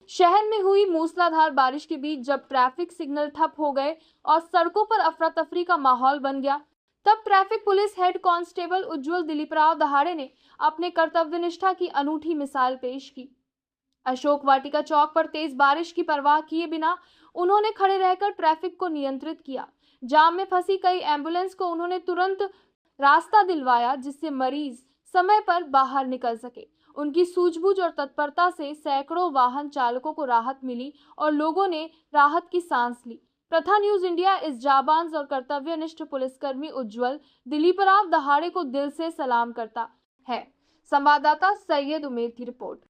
शहर में हुई मूसलाधार बारिश के बीच जब ट्रैफिक सिग्नल ठप हो गए और सड़कों पर अफरा तफरी का माहौल बन गया, तब ट्रैफिक पुलिस हेड कांस्टेबल उज्जवल दिलीपराव दहाड़े ने अपने कर्तव्यनिष्ठा की अनूठी मिसाल पेश की। अशोक वाटिका चौक पर तेज बारिश की परवाह किए बिना उन्होंने खड़े रहकर ट्रैफिक को नियंत्रित किया। जाम में फंसी कई एम्बुलेंस को उन्होंने तुरंत रास्ता दिलवाया, जिससे मरीज समय पर बाहर निकल सके। उनकी सूझबूझ और तत्परता से सैकड़ों वाहन चालकों को राहत मिली और लोगों ने राहत की सांस ली। प्रथा न्यूज इंडिया इस जाबाज और कर्तव्यनिष्ठ पुलिसकर्मी उज्जवल दिलीपराव दहाड़े को दिल से सलाम करता है। संवाददाता सैयद उमेर की रिपोर्ट।